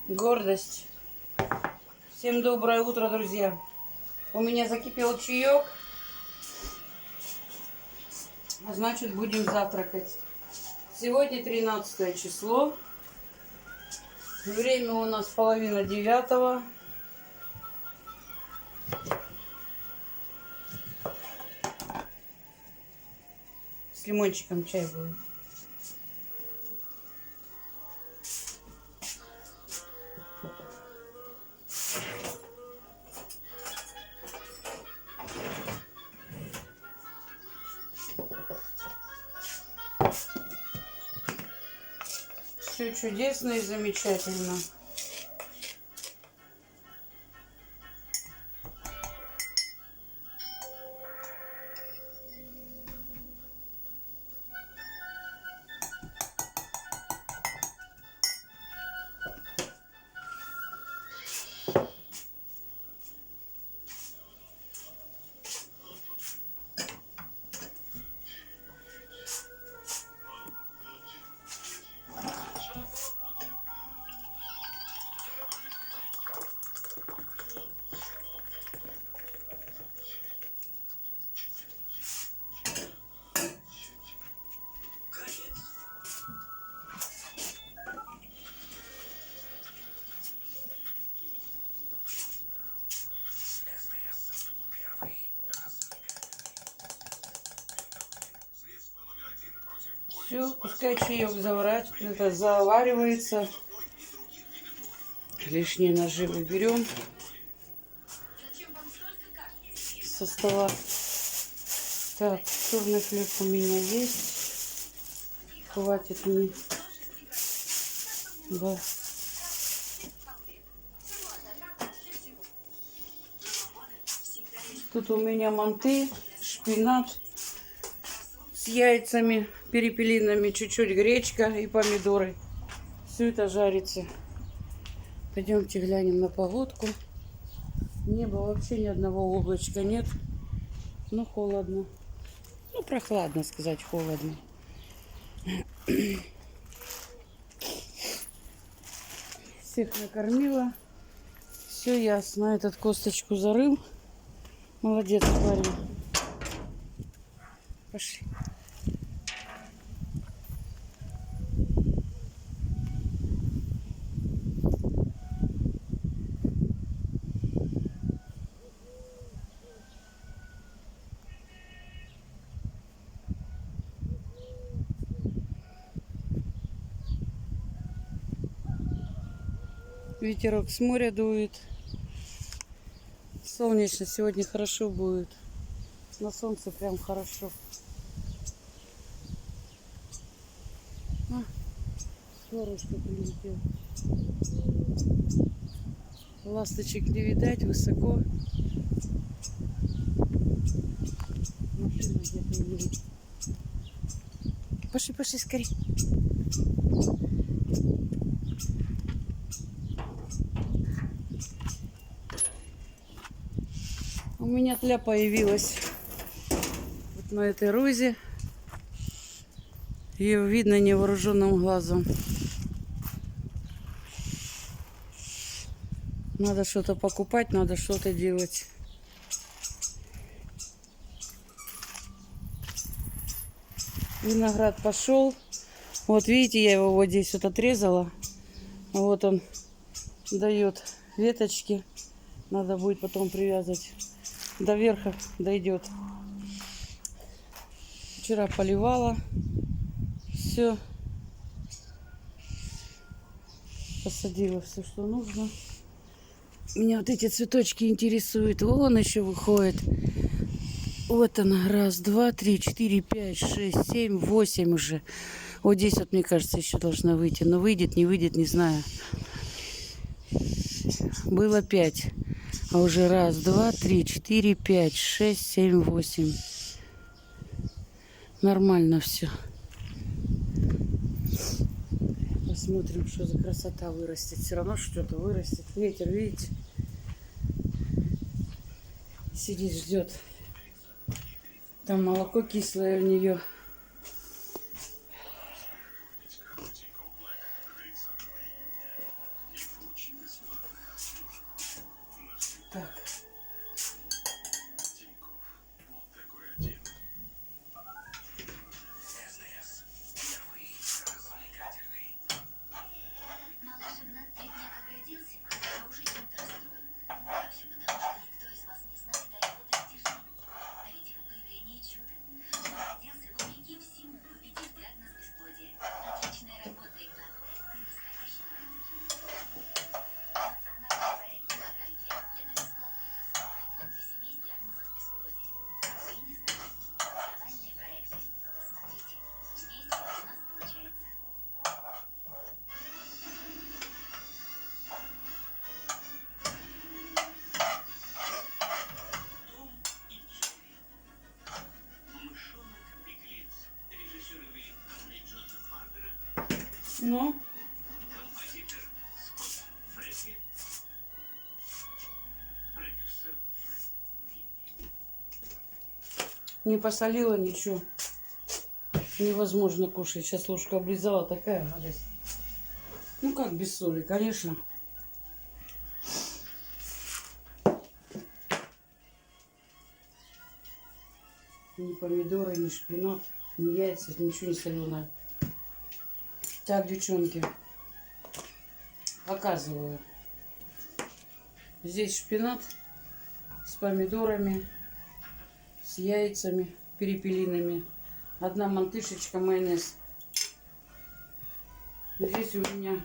Гордость. Всем доброе утро, друзья. У меня закипел чаек. А значит, будем завтракать. Сегодня 13 число. Время у нас 8:30. С лимончиком чай будет. Все чудесно и замечательно. Все, пускай чаек заваривается. Лишние наживы берем со стола. Так, черный хлеб у меня есть. Хватит мне. Да. Тут у меня манты, шпинат с яйцами перепелиными, чуть-чуть гречка и помидоры. Все это жарится. Пойдемте глянем на погодку. Неба вообще ни одного облачка нет. Ну, холодно. Ну, прохладно сказать, холодно. Всех накормила. Все ясно. Этот косточку зарыл. Молодец, парень. Пошли. Ветерок с моря дует. Солнечно сегодня хорошо будет. На солнце прям хорошо. Сорочка прилетел. Ласточек не видать, высоко. Машина где-то едет. Пошли, пошли скорее. У меня тля появилась вот на этой розе. Ее видно невооруженным глазом. Надо что-то покупать, надо что-то делать. Виноград пошел. Вот видите, я его вот здесь вот отрезала. Вот он дает веточки. Надо будет потом привязать. До верха дойдет. Вчера поливала. Все. Посадила все, что нужно. Меня вот эти цветочки интересуют. Вон еще выходит. Вот она. Раз, два, три, четыре, пять, шесть, семь, восемь уже. Вот здесь вот, мне кажется, еще должна выйти. Но выйдет, не выйдет, не знаю. Было 5. А уже раз, два, три, четыре, пять, шесть, семь, восемь. Нормально все. Посмотрим, что за красота вырастет. Все равно что-то вырастет. Ветер, видите? Сидит, ждет. Там молоко кислое у нее. Ну, не посолила ничего. Невозможно кушать. Сейчас ложку облизала, такая гадость. Ну как без соли, конечно. Ни помидоры, ни шпинат, ни яйца, ничего не соленое. Так, девчонки, показываю. Здесь шпинат с помидорами, с яйцами перепелиными. Одна мантышечка, майонез. Здесь у меня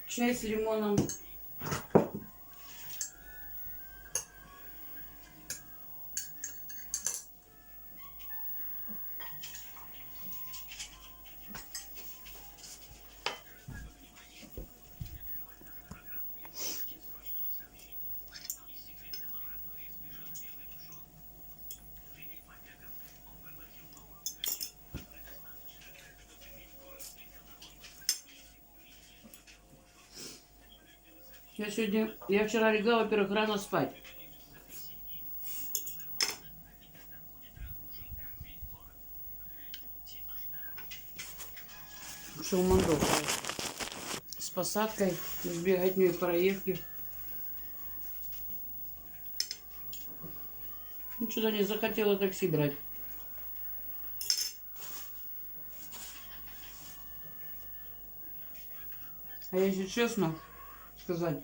чай с лимоном. Я вчера легла, во-первых, рано спать. Что у Мондовка. С посадкой, с беготней проевки. Ну, что-то не захотела такси брать. А если честно сказать,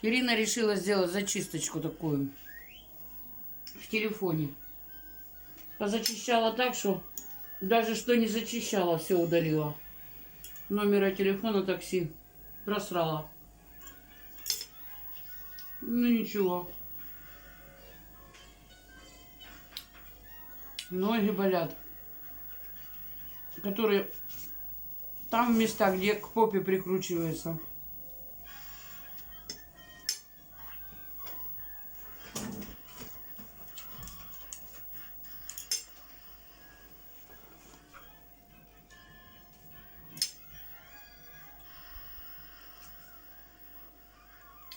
Ирина решила сделать зачисточку такую в телефоне. Позачищала так, что даже что не зачищала, все удалила. Номера телефона такси просрала. Ну ничего. Ноги болят, которые там места, где к попе прикручиваются.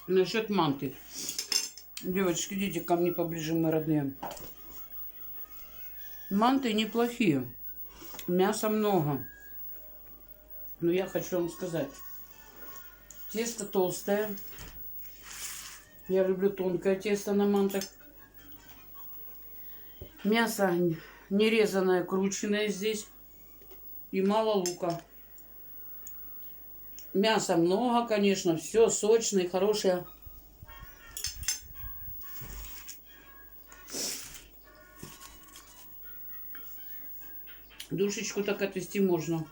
Насчет манты. Девочки, идите ко мне поближе, мои родные. Манты неплохие. Мяса много. Но я хочу вам сказать. Тесто толстое. Я люблю тонкое тесто на мантах. Мясо нерезанное, крученное здесь. И мало лука. Мяса много, конечно. Все сочное, хорошее. Душечку так отвести можно.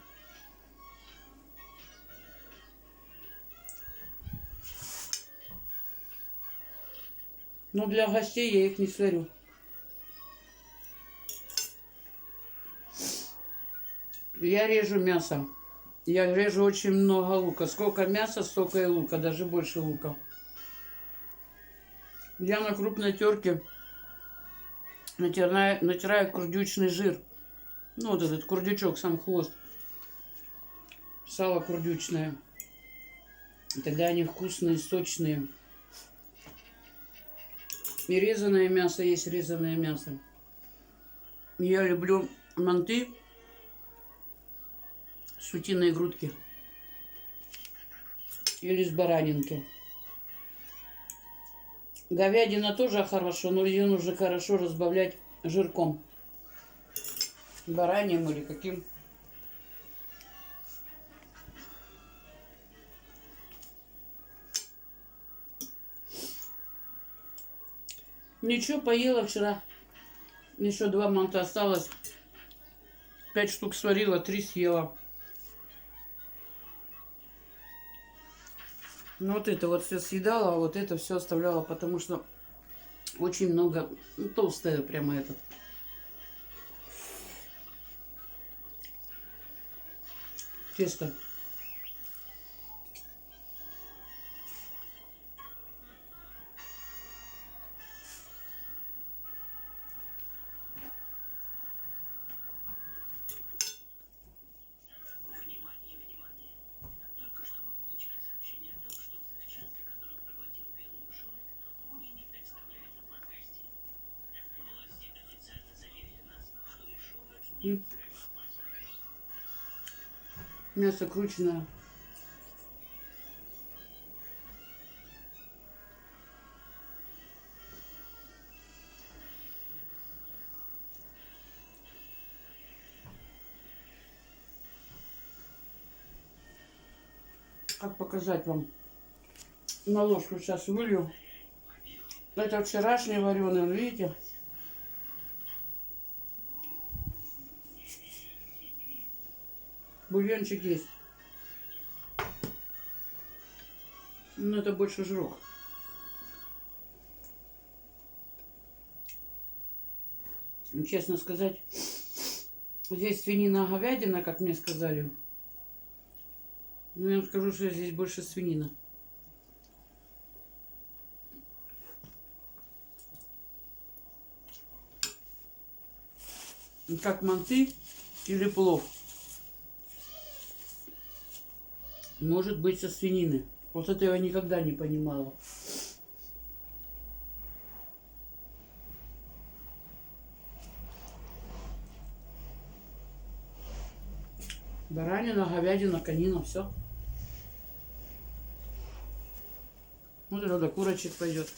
Но для гостей я их не сварю. Я режу мясо. Я режу очень много лука. Сколько мяса, столько и лука. Даже больше лука. Я на крупной терке натираю курдючный жир. Ну, вот этот курдючок, сам хвост. Сало курдючное. И тогда они вкусные, сочные. И резаное мясо есть резаное мясо. Я люблю манты с утиной грудки. Или с баранинки. Говядина тоже хорошо, но ее нужно хорошо разбавлять жирком. Бараньим или каким. Ничего, поела вчера. Еще 2 манта осталось. 5 штук сварила, 3 съела. Ну вот это вот все съедала, а вот это все оставляла, потому что очень много, ну, толстое прямо этот. Тесто. М. Мясо крученное. Как показать вам? На ложку сейчас вылью. Это вчерашний вареный, видите? Бульончик есть. Но это больше жирок. Честно сказать, здесь свинина, говядина, как мне сказали. Но я вам скажу, что здесь больше свинина. Как манты или плов. Может быть со свинины. Вот это я никогда не понимала. Баранина, говядина, конина, все. Вот это до курочек пойдет.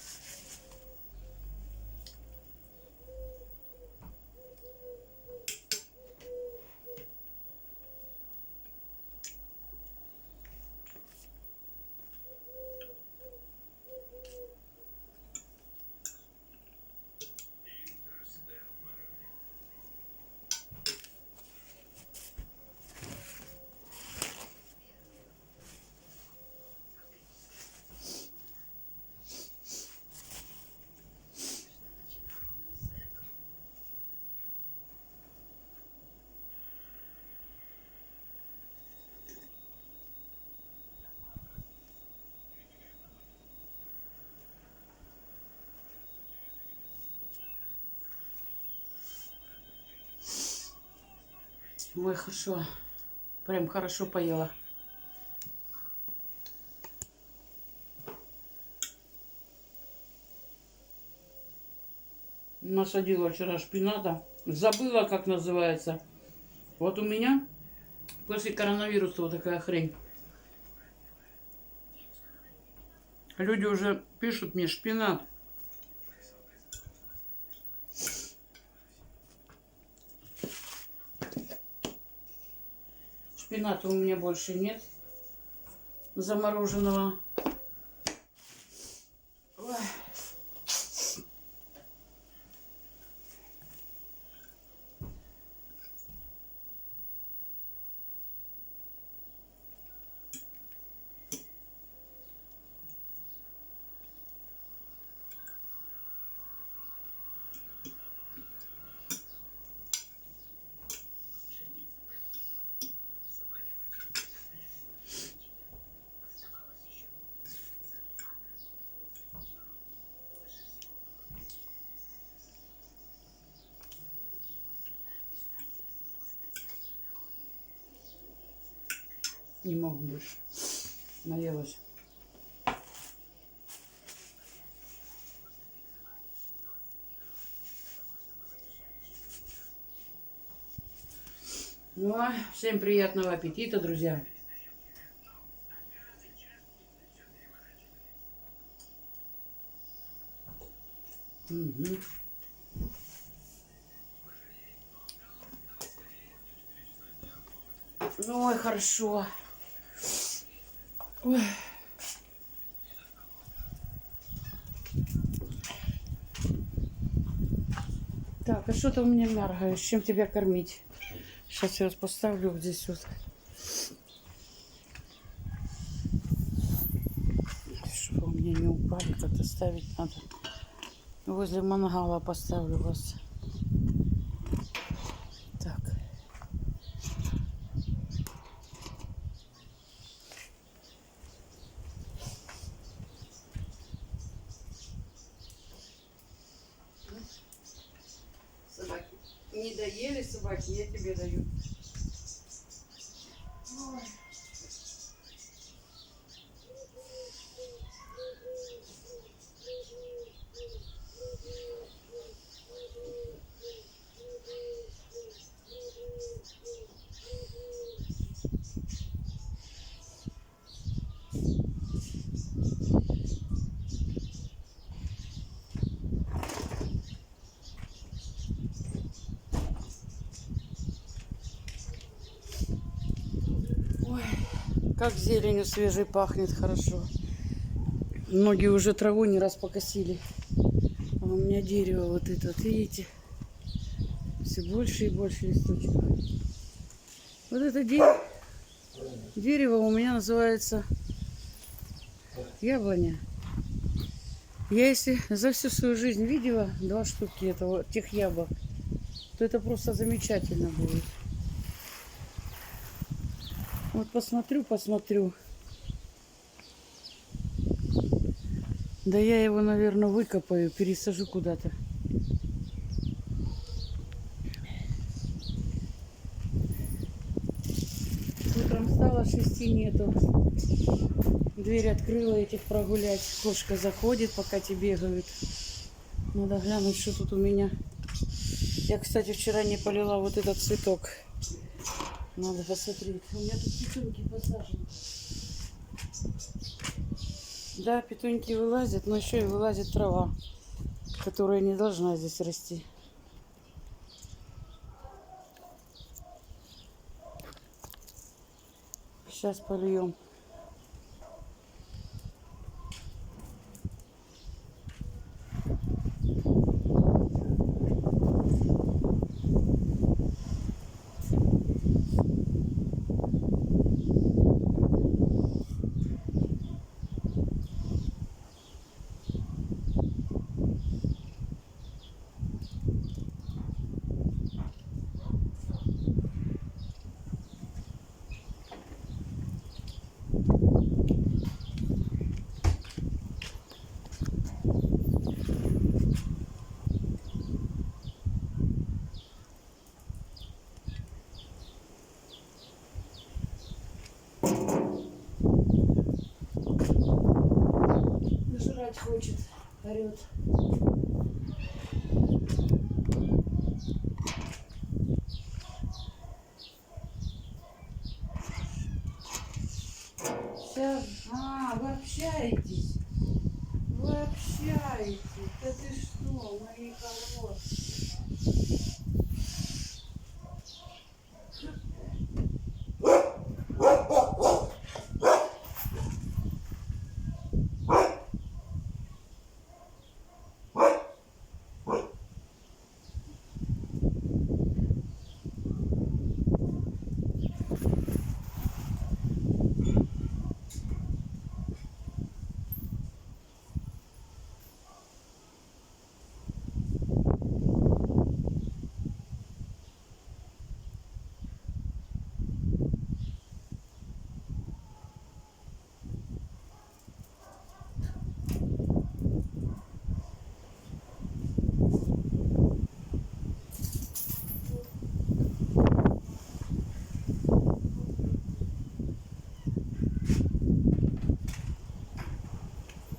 Ой, хорошо. Прям хорошо поела. Насадила вчера шпината. Забыла, как называется. Вот у меня после коронавируса вот такая хрень. Люди уже пишут мне шпинат. Шпината у меня больше нет. Замороженного. Ой. Не могу больше. Наелась. Ну, всем приятного аппетита, друзья. Угу. Ой, хорошо. Ой. Так, а что ты у меня мяргаешь? Чем тебя кормить? Сейчас я вас поставлю вот здесь вот. Чтобы у меня не упали, как-то ставить надо. Возле мангала поставлю вас. Так. Собаки. Не доели собаки, я тебе даю. Ой. Как зеленью свежей пахнет хорошо. Многие уже траву не раз покосили. А у меня дерево вот это, вот, видите? Все больше и больше листочков. Вот это дерево у меня называется яблоня. Я если за всю свою жизнь видела 2 штуки этого, тех яблок, то это просто замечательно будет. Вот посмотрю. Да я его, наверное, выкопаю, пересажу куда-то. Утром встала, 6 нету. Дверь открыла, этих прогулять. Кошка заходит, пока те бегают. Надо глянуть, что тут у меня. Я, кстати, вчера не полила вот этот цветок. Надо посмотреть. У меня тут петуньки посажены. Да, петуньки вылазят, но еще и вылазит трава, которая не должна здесь расти. Сейчас польем. Жрать хочет, орет. Сейчас, вы общаетесь? Вы общаетесь? Да ты что, мои хорошие?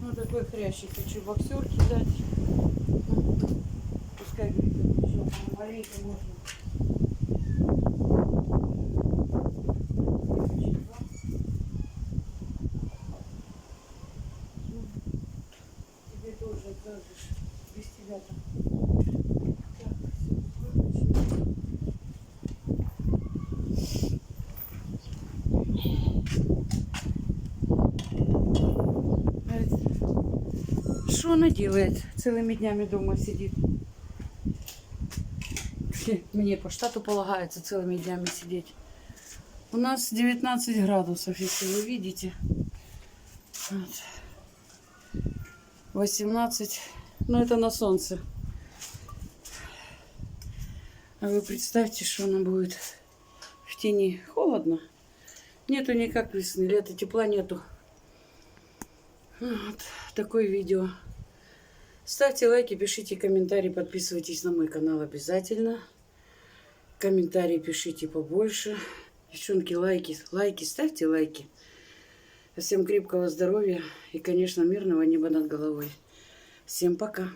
Ну такой хрящик хочу боксерки дать. Пускай говорит, еще маленько можно. Тебе тоже отдашь без тебя-то. Что она делает? Целыми днями дома сидит. Мне по штату полагается целыми днями сидеть. У нас 19 градусов, если вы видите. Вот. 18. Но это на солнце. А вы представьте, что она будет в тени. Холодно. Нету никак весны. Лета, тепла нету. Вот такое видео. Ставьте лайки, пишите комментарии, подписывайтесь на мой канал обязательно. Комментарии пишите побольше. Девчонки, лайки, ставьте лайки. Всем крепкого здоровья и, конечно, мирного неба над головой. Всем пока.